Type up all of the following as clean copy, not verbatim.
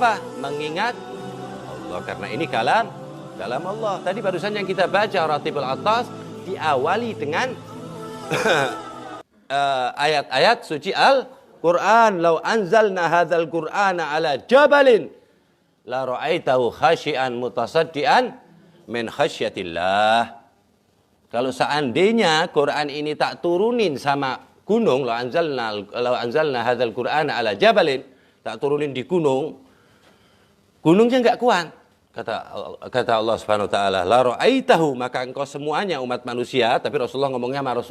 apa? Mengingat Allah, karena ini kalam Allah. Tadi barusan yang kita baca Ratibul Atas diawali dengan ayat-ayat suci Al-Quran. Lau anzalna hadzal Qur'ana ala jabalin la ra'aitahu khashi'an mutasaddian min khasyatillah. Kalau seandainya Quran ini tak turunin sama gunung, lau anzalna hadzal Qur'ana ala jabalin, tak turunin di gunung, gunungnya enggak kuat. Kata Allah Subhanahu wa taala, la ra'aitahu, maka engkau semuanya umat manusia, tapi Rasulullah ngomongnya sama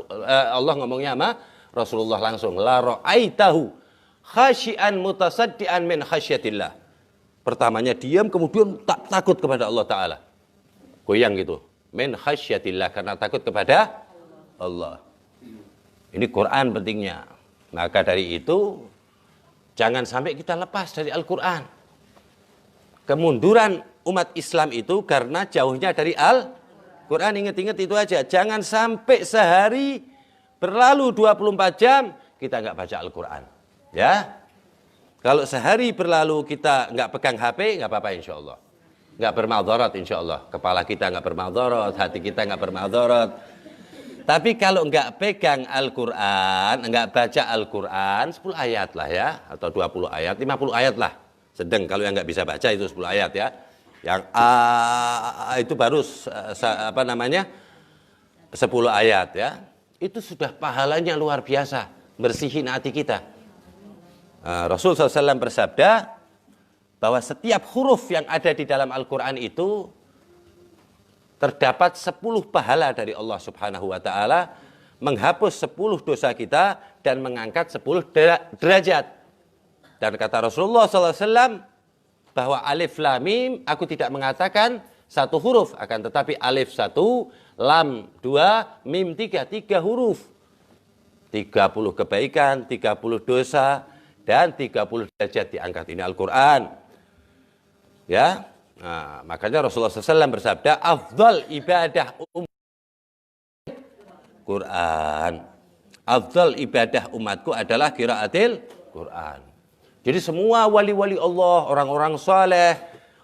Allah ngomongnya sama Rasulullah langsung, la ra'aitahu khasyian mutasaddian min khasyatillah. Pertamanya diam, kemudian tak takut kepada Allah taala. Goyang gitu. Min khasyatillah, karena takut kepada Allah. Ini Quran pentingnya. Maka dari itu jangan sampai kita lepas dari Al-Quran. Kemunduran umat Islam itu karena jauhnya dari Al-Quran. Ingat-ingat itu aja. Jangan sampai sehari berlalu 24 jam kita nggak baca Al-Quran. Ya. Kalau sehari berlalu kita nggak pegang HP, nggak apa-apa insya Allah. Nggak bermadarat insya Allah. Kepala kita nggak bermadarat, hati kita nggak bermadarat. Tapi kalau nggak pegang Al-Quran, nggak baca Al-Quran, 10 ayat lah ya. Atau 20 ayat, 50 ayat lah. Sedang kalau yang nggak bisa baca itu 10 ayat ya. Yang itu baru 10 ayat ya. Itu sudah pahalanya luar biasa. Bersihin hati kita. Rasul SAW bersabda bahwa setiap huruf yang ada di dalam Al-Quran itu terdapat 10 pahala dari Allah Subhanahu wa taala, menghapus 10 dosa kita dan mengangkat 10 derajat. Dan kata Rasulullah SAW bahwa alif lam mim, aku tidak mengatakan satu huruf, akan tetapi alif 1, lam 2, mim 3 huruf. 30 kebaikan, 30 dosa, dan 30 derajat diangkat. Ini Al-Quran. Ya. Nah, makanya Rasulullah SAW bersabda, afdal ibadah Quran. Afdal ibadah umatku adalah qiraatil Quran. Jadi semua wali-wali Allah, orang-orang saleh,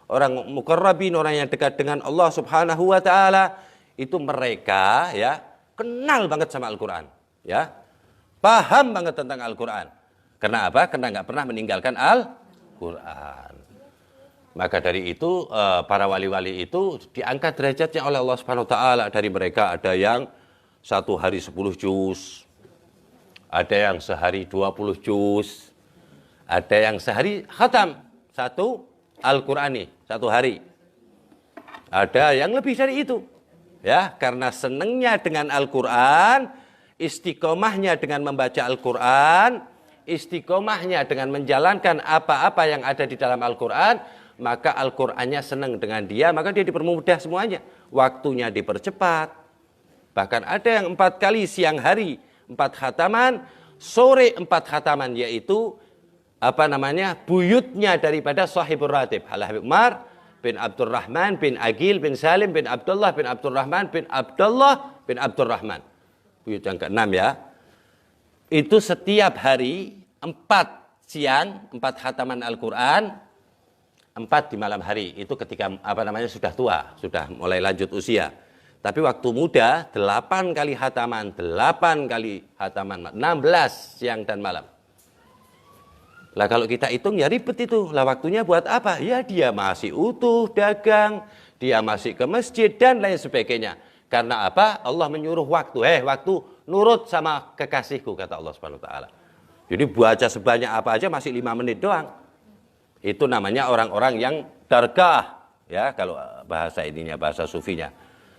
orang muqarrabin, orang yang dekat dengan Allah Subhanahu wa taala, itu mereka ya kenal banget sama Al-Quran, ya. Paham banget tentang Al-Quran. Karena apa? Karena nggak pernah meninggalkan Al-Quran. Maka dari itu para wali-wali itu diangkat derajatnya oleh Allah Subhanahu wa taala. Dari mereka ada yang satu hari 10 juz, ada yang sehari 20 juz, ada yang sehari khatam satu Al-Qur'ani satu hari. Ada yang lebih dari itu. Ya, karena senangnya dengan Al-Qur'an, istiqomahnya dengan membaca Al-Qur'an, istiqomahnya dengan menjalankan apa-apa yang ada di dalam Al-Quran, maka Al-Qurannya senang dengan dia, maka dia dipermudah semuanya. Waktunya dipercepat. Bahkan ada yang 4 kali siang hari 4 khataman, sore 4 khataman, yaitu buyutnya daripada Sahibur Ratib, Al-Habib Umar bin Abdurrahman bin Aqil bin Salim bin Abdullah bin Abdurrahman bin Abdullah bin Abdurrahman. Buyut yang ke-6 ya. Itu setiap hari 4 siang 4 khataman Al-Quran, 4 di malam hari. Itu ketika sudah tua, sudah mulai lanjut usia. Tapi waktu muda 8 kali khataman, 8 kali khataman, 16 siang dan malam. Lah kalau kita hitung ya ribet itu. Lah waktunya buat apa? Ya dia masih utuh dagang, dia masih ke masjid dan lain sebagainya. Karena apa? Allah menyuruh waktu, waktu nurut sama kekasihku, kata Allah Subhanahu wa taala. Jadi baca sebanyak apa aja masih 5 menit doang. Itu namanya orang-orang yang dargah, ya, kalau bahasa ininya, bahasa sufinya.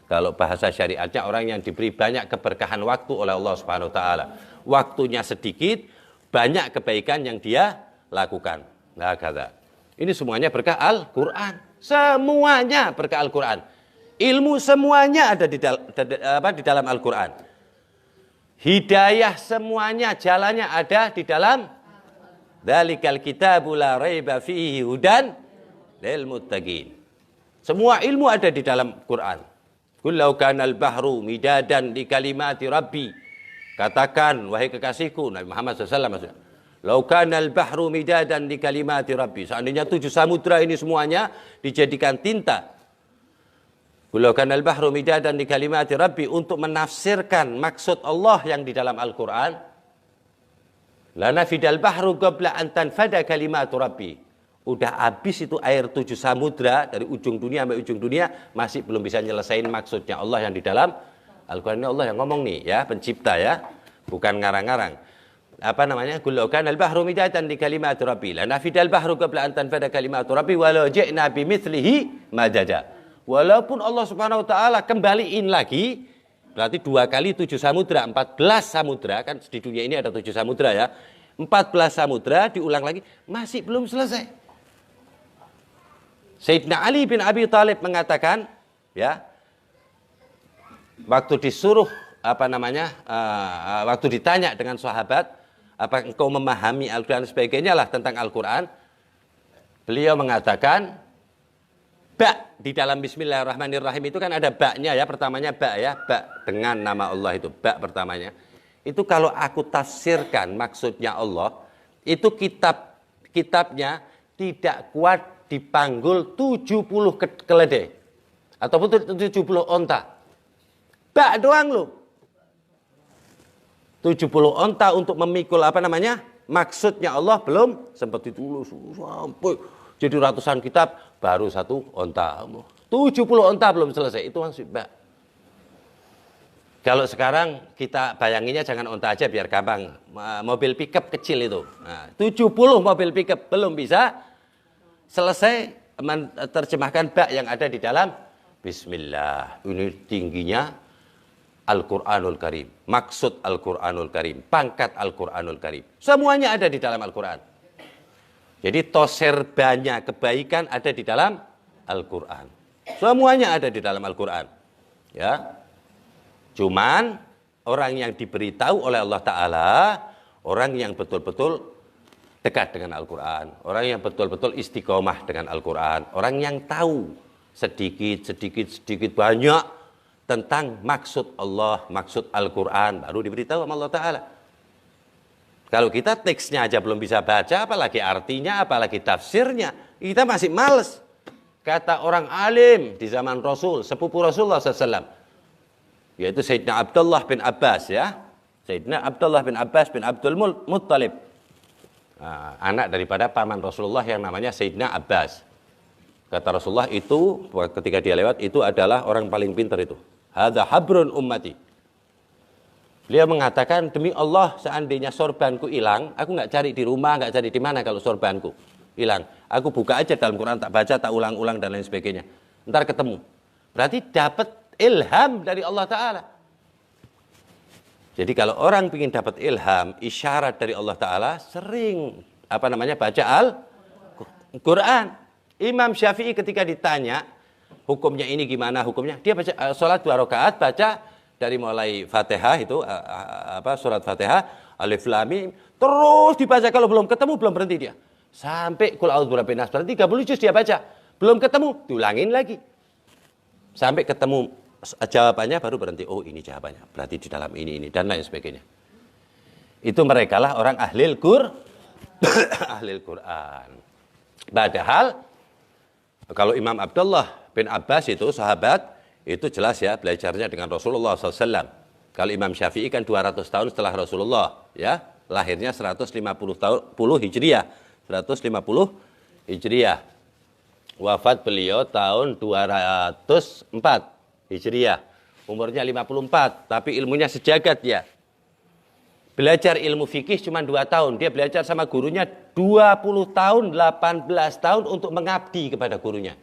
Kalau bahasa syariatnya orang yang diberi banyak keberkahan waktu oleh Allah Subhanahu wa taala. Waktunya sedikit, banyak kebaikan yang dia lakukan. Nah, kata. Ini semuanya berkah Al-Qur'an. Semuanya berkah Al-Qur'an. Ilmu semuanya ada di dalam Al-Quran. Hidayah semuanya, jalannya ada di dalam Dzalikal kitabu la raiba fihi hudan lil muttaqin. Semua ilmu ada di dalam Quran. Qul law kana al-bahru midadan li kalimati rabbi. Katakan, wahai kekasihku, Nabi Muhammad SAW maksudnya, Lau kanal bahru midadan li kalimati rabbi. Seandainya 7 samudra ini semuanya dijadikan tinta. Lau kanal bahru midadan li kalimati rabbi, untuk menafsirkan maksud Allah yang di dalam Al-Quran. Lana fidal bahru qabla an tanfada kalimatu rabbi. Udah habis itu air 7 samudra dari ujung dunia sampai ujung dunia, masih belum bisa nyelesain maksudnya Allah yang di dalam Al-Quran. Ini Allah yang ngomong nih ya, pencipta ya, bukan ngarang-ngarang. Apa namanya? Qul law kana al-bahru midatan li kalimati rabbi lanafida al-bahru qabla an tanfada kalimatu rabbi walau ji'na bimithlihi madada. Walaupun Allah Subhanahu wa taala kembaliin lagi, berarti 2 kali 7 samudra, 14 samudra, kan di dunia ini ada 7 samudra ya. 14 samudra diulang lagi, masih belum selesai. Sayyidina Ali bin Abi Thalib mengatakan, ya, waktu disuruh waktu ditanya dengan sahabat, apa engkau memahami Al-Quran dan sebagainya lah tentang Al-Quran, beliau mengatakan, ba di dalam Bismillahirrahmanirrahim itu kan ada ba-nya ya, pertamanya ba ya, ba dengan nama Allah itu, ba pertamanya. Itu kalau aku tafsirkan maksudnya Allah, itu kitabnya tidak kuat dipanggul 70 keledai ataupun 70 onta. Ba doang loh. 70 onta untuk memikul maksudnya Allah belum sempat ditulis sampai jadi ratusan kitab, baru 1 onta. 70 onta belum selesai, itu masih ba. Kalau sekarang kita bayanginnya jangan onta aja biar gampang. Mobil pickup kecil itu. Nah, 70 mobil pickup belum bisa selesai menerjemahkan ba yang ada di dalam Bismillah. Ini tingginya Al-Quranul Karim, maksud Al-Quranul Karim, pangkat Al-Quranul Karim. Semuanya ada di dalam Al-Quran. Jadi toserbannya kebaikan ada di dalam Al-Quran. Semuanya ada di dalam Al-Quran. Ya. Cuman orang yang diberitahu oleh Allah Ta'ala, orang yang betul-betul dekat dengan Al-Quran, orang yang betul-betul istiqomah dengan Al-Quran, orang yang tahu sedikit banyak tentang maksud Allah, maksud Al-Quran, baru diberitahu sama Allah Ta'ala. Kalau kita teksnya aja belum bisa baca, apalagi artinya, apalagi tafsirnya, kita masih males. Kata orang alim di zaman Rasul, sepupu Rasulullah SAW, yaitu Sayyidina Abdullah bin Abbas ya, Sayyidina Abdullah bin Abbas bin Abdul Muttalib, anak daripada paman Rasulullah yang namanya Sayyidina Abbas. Kata Rasulullah itu, ketika dia lewat, itu adalah orang paling pintar itu. Hadza habrun ummati. Beliau mengatakan, demi Allah seandainya sorbanku hilang, aku nggak cari di rumah, nggak cari di mana kalau sorbanku hilang. Aku buka aja dalam Quran, tak baca, tak ulang-ulang dan lain sebagainya. Ntar ketemu. Berarti dapat ilham dari Allah Ta'ala. Jadi kalau orang ingin dapat ilham, isyarat dari Allah Ta'ala, sering baca Al-Quran. Imam Syafi'i ketika ditanya, hukumnya ini gimana hukumnya? Dia baca sholat 2 rakaat, baca dari mulai Fatihah itu surat Fatihah, Alif Lam Mim, terus dibaca, kalau belum ketemu belum berhenti dia. Sampai Qul a'udzu birabbin nas, berarti 30 juz dia baca. Belum ketemu, diulangin lagi. Sampai ketemu jawabannya baru berhenti. Oh, ini jawabannya. Berarti di dalam ini dan lain sebagainya. Itu merekalah orang ahlil Quran. Padahal kalau Imam Abdullah bin Abbas itu sahabat, itu jelas ya belajarnya dengan Rasulullah SAW. Kalau Imam Syafi'i kan 200 tahun setelah Rasulullah, ya, lahirnya 150 Hijriah, 150 Hijriah. Wafat beliau tahun 204 Hijriah. Umurnya 54, tapi ilmunya sejagat ya. Belajar ilmu fikih cuma 2 tahun. Dia belajar sama gurunya 20 tahun, 18 tahun untuk mengabdi kepada gurunya.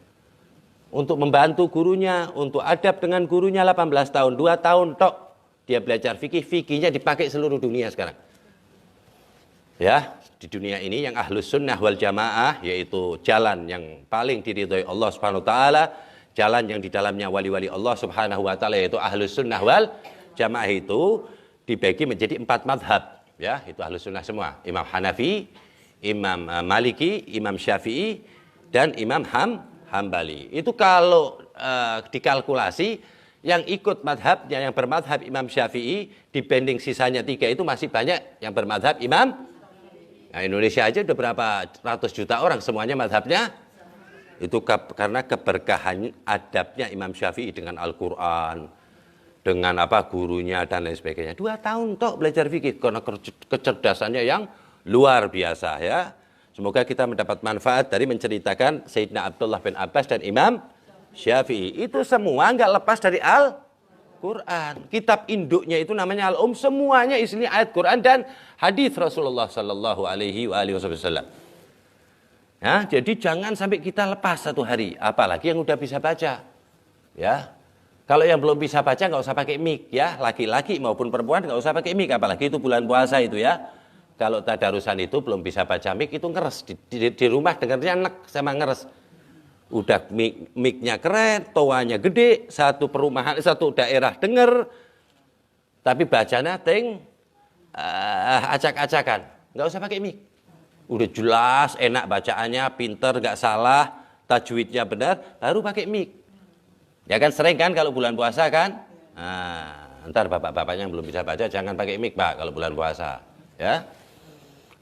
Untuk membantu gurunya, untuk adab dengan gurunya 18 tahun. 2 tahun tok dia belajar fikih. Fikihnya dipakai seluruh dunia sekarang. Ya, di dunia ini yang ahlus sunnah wal jamaah, yaitu jalan yang paling diridhoi Allah Subhanahu wa taala, jalan yang di dalamnya wali-wali Allah Subhanahu wa taala, yaitu ahlus sunnah wal jamaah, itu dibagi menjadi 4 madhab, ya, itu ahlus sunnah semua. Imam Hanafi, Imam Maliki, Imam Syafi'i, dan Imam Hambali. Itu kalau dikalkulasi, yang ikut madhabnya, yang bermadhab Imam Syafi'i, dibanding sisanya 3 itu masih banyak yang bermadhab Imam Nah, Indonesia aja udah berapa ratus juta orang semuanya mazhabnya itu karena keberkahan adabnya Imam Syafi'i dengan Al-Quran, dengan apa gurunya dan lain sebagainya. 2 tahun toh belajar fikih karena kecerdasannya yang luar biasa ya. Semoga kita mendapat manfaat dari menceritakan Sayyidina Abdullah bin Abbas dan Imam Syafi'i. Itu semua nggak lepas dari Al-Quran. Kitab induknya itu namanya Al-Um. Semuanya isinya ayat Quran dan hadis Rasulullah Sallallahu Alaihi Wasallam. Ya, jadi jangan sampai kita lepas satu hari. Apalagi yang udah bisa baca. Ya, kalau yang belum bisa baca nggak usah pakai mic ya. Laki-laki maupun perempuan nggak usah pakai mic. Apalagi itu bulan puasa itu ya. Kalau tadarusan itu belum bisa baca mic itu ngeres. Di rumah dengarnya enak sama ngeres. Udah mic-nya keren, toanya gede, satu perumahan, satu daerah denger, tapi bacanya acak-acakan, nggak usah pakai mic. Udah jelas, enak bacaannya, pinter, nggak salah, tajwidnya benar, baru pakai mic. Ya kan sering kan kalau bulan puasa kan? Nah, ntar bapak-bapaknya yang belum bisa baca jangan pakai mic pak kalau bulan puasa, ya.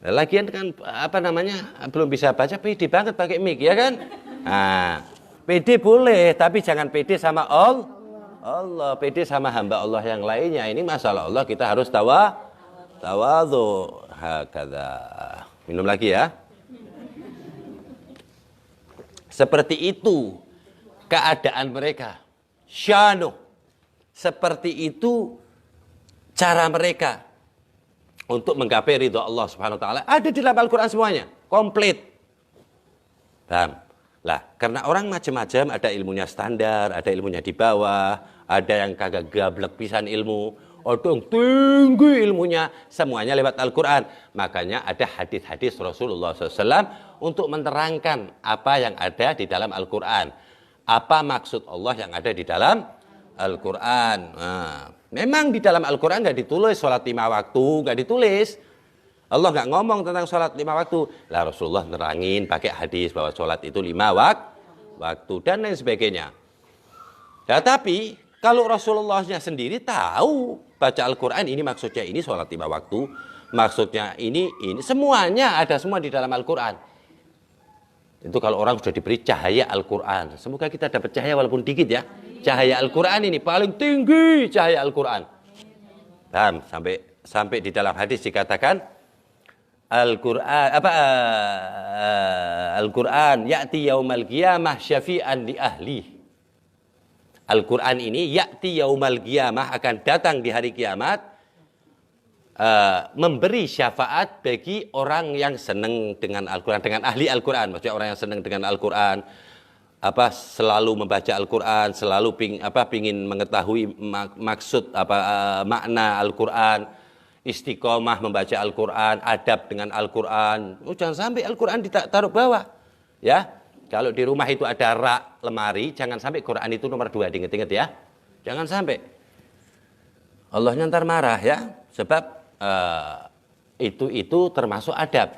Lagian kan apa namanya belum bisa baca pede banget pakai mic ya kan? Nah, pede boleh tapi jangan pede sama Allah, pede sama hamba Allah yang lainnya. Ini masalah Allah kita harus tawadhu hakadha. Minum lagi ya. Seperti itu keadaan mereka. Syanu. Seperti itu cara mereka untuk menggapai ridha Allah Subhanahu wa taala. Ada di dalam Al-Qur'an semuanya, komplit. Paham? Lah, karena orang macam-macam, ada ilmunya standar, ada ilmunya di bawah, ada yang kagak gablek pisan ilmu, ada yang tinggi ilmunya, semuanya lewat Al-Qur'an. Makanya ada hadis-hadis Rasulullah SAW untuk menerangkan apa yang ada di dalam Al-Qur'an. Apa maksud Allah yang ada di dalam Al-Qur'an. Nah, memang di dalam Al-Quran nggak ditulis sholat 5 waktu, nggak ditulis. Allah nggak ngomong tentang sholat 5 waktu. Lah Rasulullah nerangin pakai hadis bahwa sholat itu 5 waktu dan lain sebagainya. Ya, tapi kalau Rasulullahnya sendiri tahu baca Al-Quran ini maksudnya ini sholat 5 waktu, maksudnya ini semuanya ada semua di dalam Al-Quran. Itu kalau orang sudah diberi cahaya Al-Quran. Semoga kita dapat cahaya walaupun dikit ya. Cahaya Al-Quran ini paling tinggi cahaya Al-Quran. Dan sampai di dalam hadis dikatakan Al-Quran Al-Quran ya'ti yaumal qiyamah syafi'an li ahli. Al-Quran ini ya'ti yaumal qiyamah akan datang di hari kiamat memberi syafaat bagi orang yang senang dengan Al-Quran, dengan ahli Al-Quran. Maksudnya orang yang senang dengan Al-Quran, selalu membaca Al-Quran, selalu pingin mengetahui maksud makna Al-Quran, istiqomah membaca Al-Quran, adab dengan Al-Quran. Jangan sampai Al-Quran ditaruh bawah, ya. Kalau di rumah itu ada rak lemari, jangan sampai Quran itu nomor 2, diinget-inget ya. Jangan sampai. Allahnya ntar marah ya, sebab itu termasuk adab.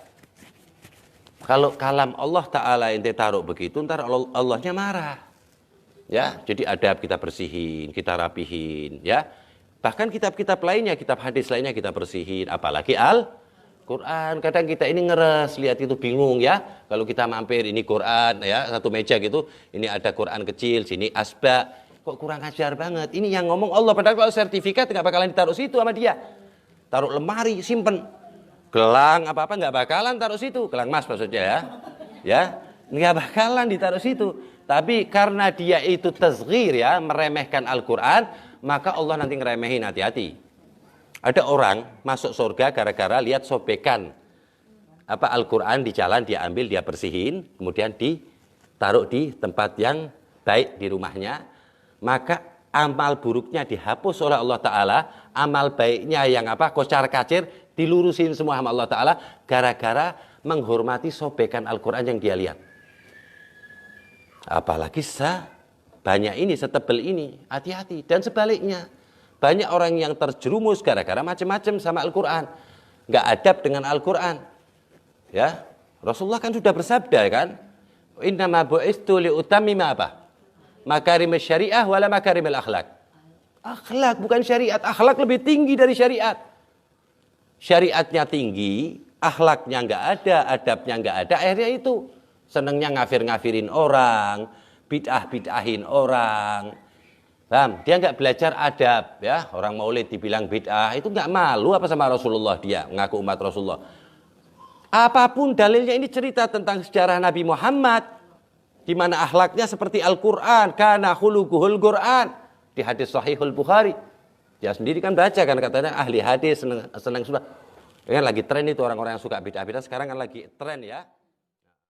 Kalau kalam Allah Ta'ala ente taruh begitu, ntar Allahnya marah. Ya, jadi adab kita bersihin, kita rapihin, ya. Bahkan kitab-kitab lainnya, kitab hadis lainnya kita bersihin, apalagi Al-Quran. Kadang kita ini ngeres, lihat itu bingung ya. Kalau kita mampir ini Quran, ya, satu meja gitu, ini ada Quran kecil, sini asba, kok kurang ajar banget. Ini yang ngomong Allah, padahal kalau sertifikat nggak bakalan ditaruh situ sama dia. Taruh lemari, simpen. Gelang apa-apa nggak bakalan taruh situ. Gelang emas maksudnya ya. Ya, nggak bakalan ditaruh situ. Tapi karena dia itu tasghir ya, meremehkan Al-Quran, maka Allah nanti ngeremehin, hati-hati. Ada orang masuk surga gara-gara lihat sobekan Al-Quran di jalan, dia ambil, dia bersihin, kemudian ditaruh di tempat yang baik di rumahnya. Maka amal buruknya dihapus oleh Allah Ta'ala, amal baiknya yang kocar-kacir dilurusin semua sama Allah Ta'ala gara-gara menghormati sobekan Al-Quran yang dia lihat. Apalagi banyak ini, setebel ini, hati-hati. Dan sebaliknya, banyak orang yang terjerumus gara-gara macam-macam sama Al-Quran, nggak adab dengan Al-Quran. Ya, Rasulullah kan sudah bersabda kan, innama bu'istu li'utammima makarim syariah wala makarimil akhlak. Akhlak bukan syariat, akhlak lebih tinggi dari syariat. Syariatnya tinggi, akhlaknya nggak ada, adabnya nggak ada, akhirnya itu senengnya ngafir-ngafirin orang, bid'ah-bid'ahin orang. Paham? Dia nggak belajar adab, ya. Orang maulid dibilang bid'ah, itu nggak malu apa sama Rasulullah dia, ngaku umat Rasulullah. Apapun dalilnya, ini cerita tentang sejarah Nabi Muhammad, di mana akhlaknya seperti Al-Quran, kana khuluquhul Quran, di hadis Sahihul Bukhari. Dia sendiri kan baca kan, katanya ahli hadis, senang sudah. Kan lagi tren itu orang-orang yang suka bid'ah-bid'ah, sekarang kan lagi tren ya.